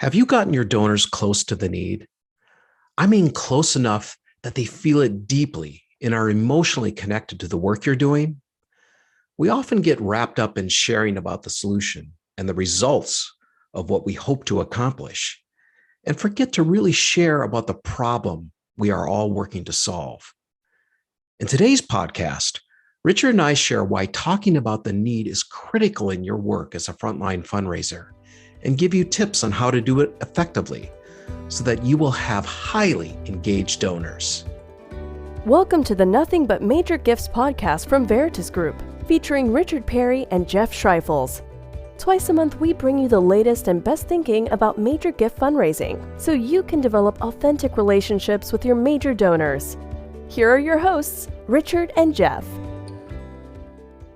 Have you gotten your donors close to the need? I mean, close enough that they feel it deeply and are emotionally connected to the work you're doing? We often get wrapped up in sharing about the solution and the results of what we hope to accomplish and forget to really share about the problem we are all working to solve. In today's podcast, Richard and I share why talking about the need is critical in your work as a frontline fundraiser and give you tips on how to do it effectively so that you will have highly engaged donors. Welcome to the Nothing But Major Gifts podcast from Veritas Group, featuring Richard Perry and Jeff Schreifels. Twice a month, we bring you the latest and best thinking about major gift fundraising so you can develop authentic relationships with your major donors. Here are your hosts, Richard and Jeff.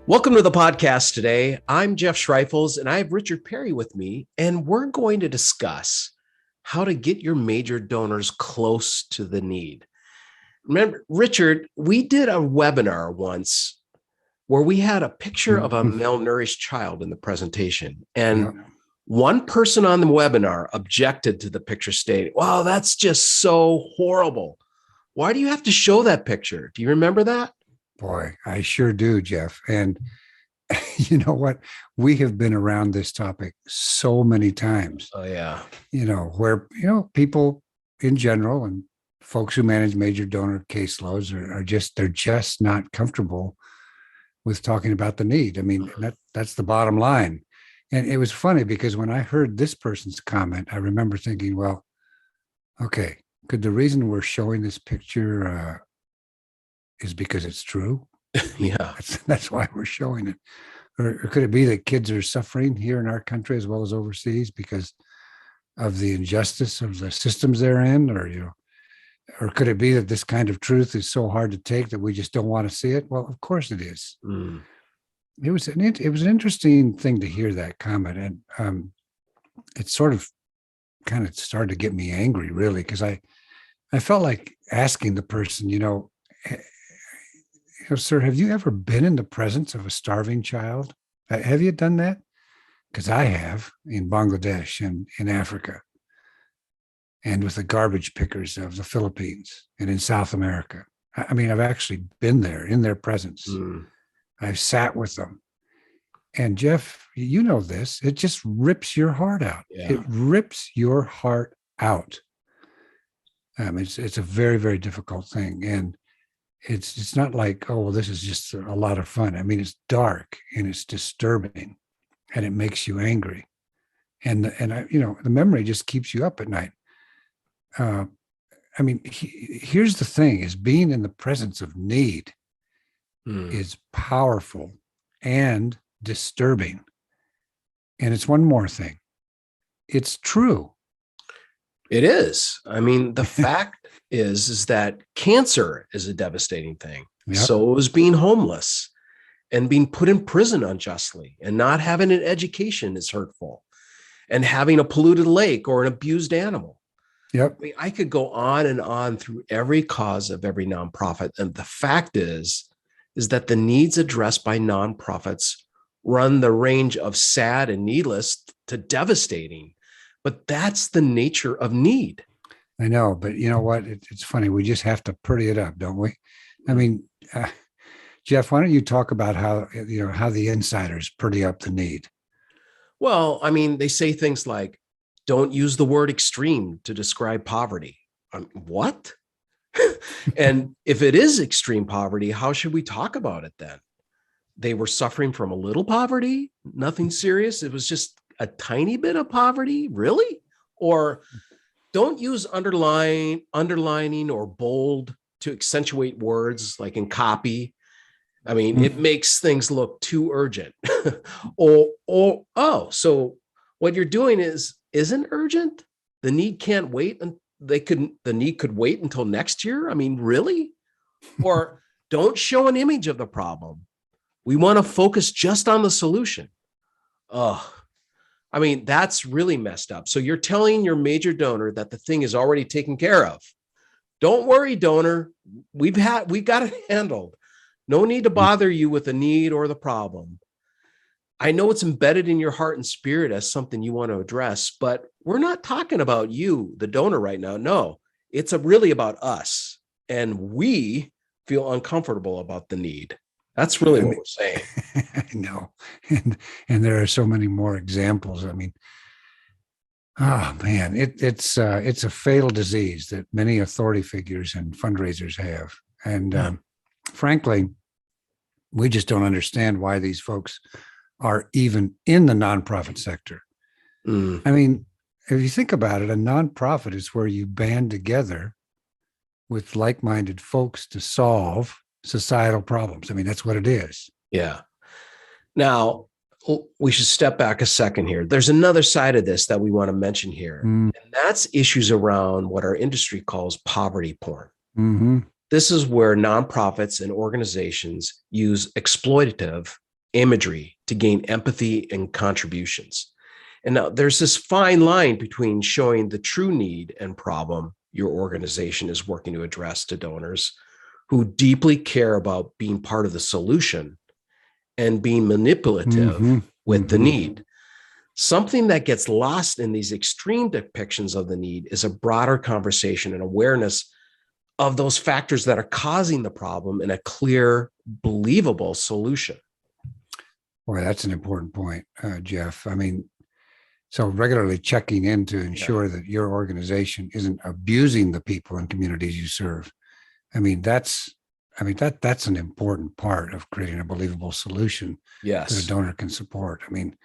Welcome to the podcast today. I'm Jeff Schreifels and I have Richard Perry with me, and we're going to discuss how to get your major donors close to the need. Remember, Richard, we did a webinar once where we had a picture of a malnourished child in the presentation. And one person on the webinar objected to the picture, stating, "Wow, that's just so horrible. Why do you have to show that picture?" Do you remember that? Boy, I sure do, Jeff. And you know what? We have been around this topic so many times. Oh, yeah. Where, people in general and folks who manage major donor caseloads they're just not comfortable with talking about the need. I mean, that's the bottom line. And it was funny because when I heard this person's comment, I remember thinking, well, okay, could the reason we're showing this picture is because it's true? Yeah. That's why we're showing it. Or could it be that kids are suffering here in our country as well as overseas because of the injustice of the systems they're in? Or could it be that this kind of truth is so hard to take that we just don't want to see it? Well, of course it is. It was an interesting thing to hear that comment. And it sort of kind of started to get me angry, really, because I felt like asking the person, sir, have you ever been in the presence of a starving child? Have you done that? Because I have, in Bangladesh and in Africa, and with the garbage pickers of the Philippines and in South America. I mean, I've actually been there in their presence. I've sat with them. And Jeff, you know this, it just rips your heart out. Yeah. It rips your heart out. It's a very, very difficult thing. And it's not like, oh, well, this is just a lot of fun. I mean, it's dark and it's disturbing and it makes you angry. And the memory just keeps you up at night. Here's the thing, is being in the presence of need is powerful and disturbing. And it's one more thing. It's true. It is. I mean, the fact is that cancer is a devastating thing. Yep. So is being homeless and being put in prison unjustly, and not having an education is hurtful, and having a polluted lake or an abused animal. Yep. I mean, I could go on and on through every cause of every nonprofit. And the fact is that the needs addressed by nonprofits run the range of sad and needless to devastating. But that's the nature of need. I know, but you know what? It's funny. We just have to pretty it up, don't we? I mean, Jeff, why don't you talk about how the insiders pretty up the need? Well, I mean, they say things like, don't use the word extreme to describe poverty. What? And if it is extreme poverty, how should we talk about it then? They were suffering from a little poverty, nothing serious. It was just a tiny bit of poverty, really? Or don't use underlining or bold to accentuate words like in copy. I mean, it makes things look too urgent. So what you're doing isn't urgent. The need can't wait, and the need could wait until next year. I mean, really? Or don't show an image of the problem. We want to focus just on the solution. I mean, that's really messed up. So you're telling your major donor that the thing is already taken care of. Don't worry, donor. We've got it handled. No need to bother you with the need or the problem. I know it's embedded in your heart and spirit as something you want to address, but we're not talking about you, the donor, right now. No, it's really about us. And we feel uncomfortable about the need. That's really what we're saying. I know. And there are so many more examples. I mean, oh man, it's a fatal disease that many authority figures and fundraisers have. And frankly, we just don't understand why these folks are even in the nonprofit sector. I mean, if you think about it, a nonprofit is where you band together with like-minded folks to solve societal problems. I mean, that's what it is. Yeah. Now, we should step back a second here. There's another side of this that we want to mention here, and that's issues around what our industry calls poverty porn. Mm-hmm. This is where nonprofits and organizations use exploitative imagery to gain empathy and contributions. And now there's this fine line between showing the true need and problem your organization is working to address to donors who deeply care about being part of the solution and being manipulative with the need. Something that gets lost in these extreme depictions of the need is a broader conversation and awareness of those factors that are causing the problem and a clear, believable solution. Boy, that's an important point, Jeff. I mean, so regularly checking in to ensure that your organization isn't abusing the people and communities you serve. That's an important part of creating a believable solution that a donor can support. I mean,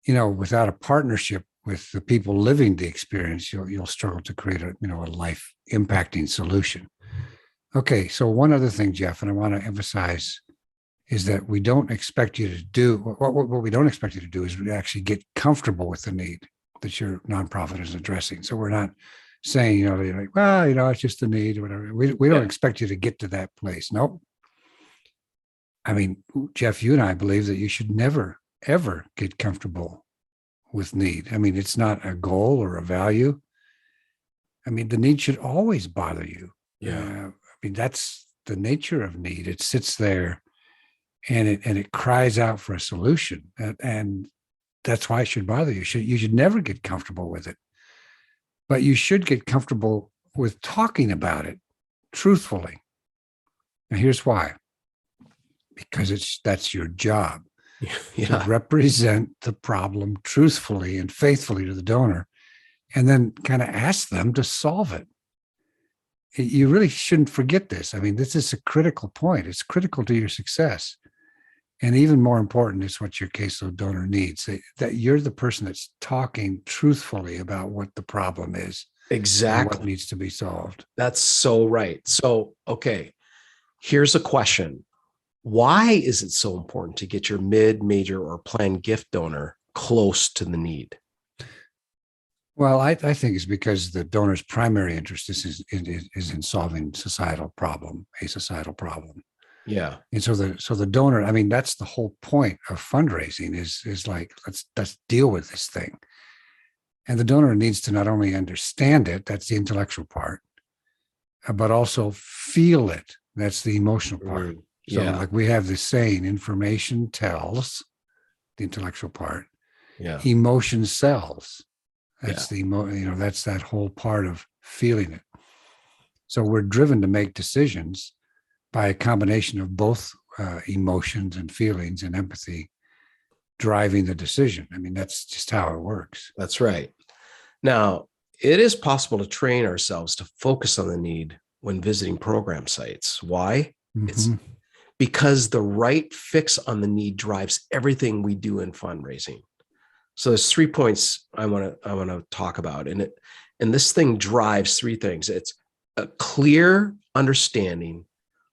without a partnership with the people living the experience, you'll struggle to create a life impacting solution. Okay, so one other thing, Jeff, and I want to emphasize is that we don't expect you to do what we don't expect you to do is actually get comfortable with the need that your nonprofit is addressing. So we're not saying, you're like, well, it's just the need or whatever. We don't expect you to get to that place. Nope. I mean, Jeff, you and I believe that you should never, ever get comfortable with need. I mean, it's not a goal or a value. I mean, the need should always bother you. I mean, that's the nature of need. It sits there and it cries out for a solution. And that's why it should bother you. You should never get comfortable with it. But you should get comfortable with talking about it truthfully. And here's why. Because that's your job. To represent the problem truthfully and faithfully to the donor, and then kind of ask them to solve it. You really shouldn't forget this. I mean, this is a critical point. It's critical to your success. And even more important is what your caseload donor needs, that you're the person that's talking truthfully about what the problem is. Exactly. What needs to be solved. That's so right. So, okay, here's a question. Why is it so important to get your mid, major, or planned gift donor close to the need? Well, I think it's because the donor's primary interest is in solving a societal problem. Yeah. And so the donor, I mean, that's the whole point of fundraising is like, let's deal with this thing. And the donor needs to not only understand it, that's the intellectual part, but also feel it. That's the emotional part. So like we have this saying, information tells, the intellectual part. Emotion sells. That's that's that whole part of feeling it. So we're driven to make decisions by a combination of both emotions and feelings and empathy driving the decision. I mean, that's just how it works. That's right. Now, it is possible to train ourselves to focus on the need when visiting program sites. Why? It's because the right fix on the need drives everything we do in fundraising. So there's 3 points I want to talk about, and this thing drives 3 things. It's a clear understanding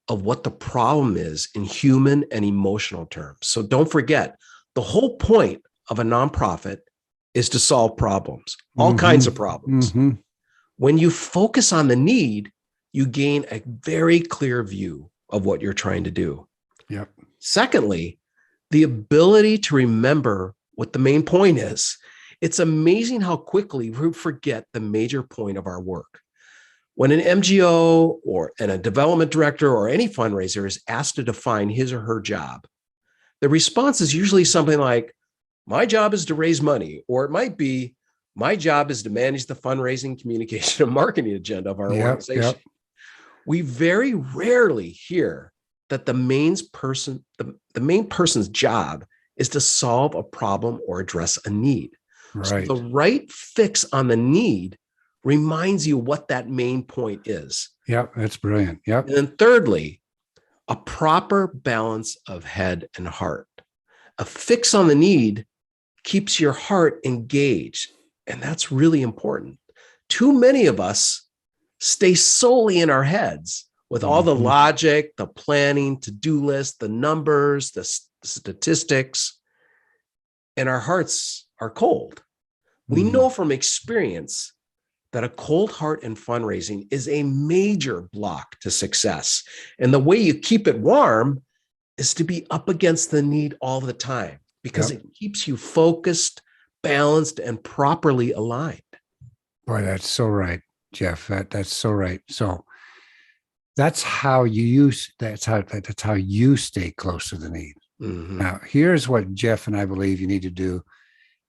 of what the problem is in human and emotional terms. So don't forget, the whole point of a nonprofit is to solve problems, all kinds of problems. When you focus on the need, you gain a very clear view of what you're trying to do. Secondly, the ability to remember what the main point is. It's amazing how quickly we forget the major point of our work. When an MGO and a development director or any fundraiser is asked to define his or her job, the response is usually something like, my job is to raise money, or it might be, my job is to manage the fundraising, communication, and marketing agenda of our organization. Yep. We very rarely hear that the main person's job is to solve a problem or address a need. Right. So the right fix on the need reminds you what that main point is. Yep. That's brilliant. Yep. And then thirdly, a proper balance of head and heart. A fix on the need keeps your heart engaged. And that's really important. Too many of us stay solely in our heads with all the logic, the planning, to-do list, the numbers, the statistics, and our hearts are cold. We know from experience that a cold heart in fundraising is a major block to success. And the way you keep it warm is to be up against the need all the time, because it keeps you focused, balanced, and properly aligned. Boy, that's so right, Jeff. That's so right. So that's how you stay close to the need. Now, here's what Jeff and I believe you need to do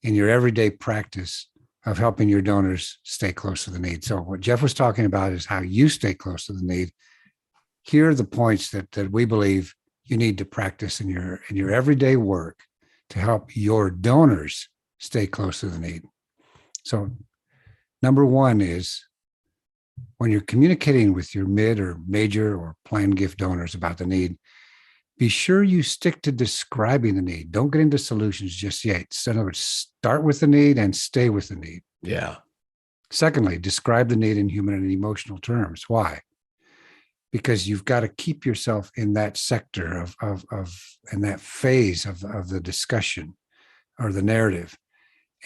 in your everyday practice of helping your donors stay close to the need. So what Jeff was talking about is how you stay close to the need. Here are the points that we believe you need to practice in your everyday work to help your donors stay close to the need. So number one is, when you're communicating with your mid or major or planned gift donors about the need, be sure you stick to describing the need. Don't get into solutions just yet. In other words, start with the need and stay with the need. Yeah. Secondly, describe the need in human and emotional terms. Why? Because you've got to keep yourself in that sector of in that phase of the discussion or the narrative,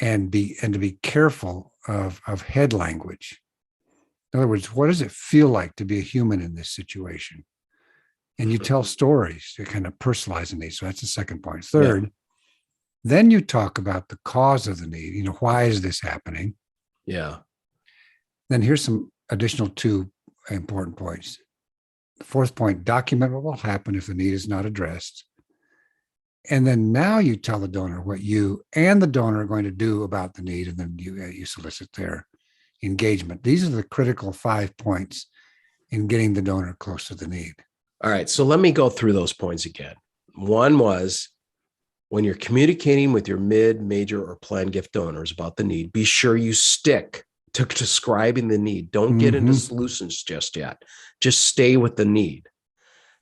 and to be careful of head language. In other words, what does it feel like to be a human in this situation? And you tell stories to kind of personalize the need. So that's the second point. Third, then you talk about the cause of the need. Why is this happening? Yeah. Then here's some additional 2 important points. The fourth point, document what will happen if the need is not addressed. And then now you tell the donor what you and the donor are going to do about the need, and then you solicit their engagement. These are the critical 5 points in getting the donor close to the need. All right. So let me go through those points again. One was, when you're communicating with your mid, major, or planned gift donors about the need, be sure you stick to describing the need. Don't get into solutions just yet. Just stay with the need.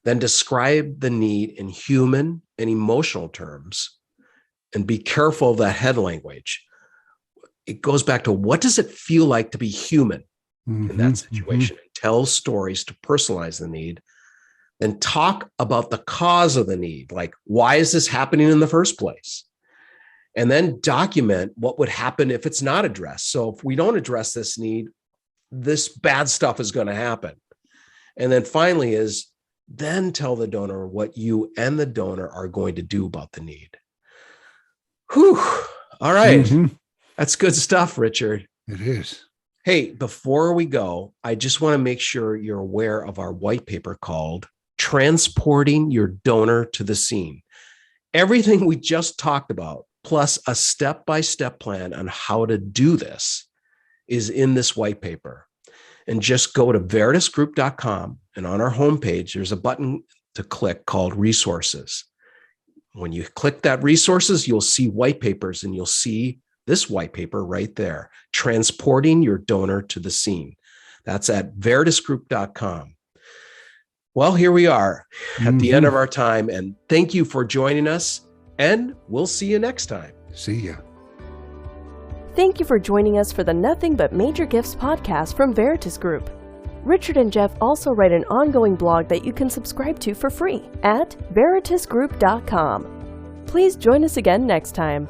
Then describe the need in human and emotional terms, and be careful of that head language. It goes back to, what does it feel like to be human in that situation? Tell stories to personalize the need. Then talk about the cause of the need, like, why is this happening in the first place? And then document what would happen if it's not addressed. So if we don't address this need, this bad stuff is going to happen. And then finally then tell the donor what you and the donor are going to do about the need. Whew. All right. That's good stuff, Richard. It is. Hey, before we go, I just want to make sure you're aware of our white paper called Transporting Your Donor to the Scene. Everything we just talked about, plus a step-by-step plan on how to do this, is in this white paper. And just go to veritasgroup.com, and on our homepage, there's a button to click called Resources. When you click that Resources, you'll see white papers, and you'll see this white paper right there, Transporting Your Donor to the Scene. That's at veritasgroup.com. Well, here we are at the end of our time, and thank you for joining us, and we'll see you next time. See ya. Thank you for joining us for the Nothing But Major Gifts podcast from Veritas Group. Richard and Jeff also write an ongoing blog that you can subscribe to for free at veritasgroup.com. Please join us again next time.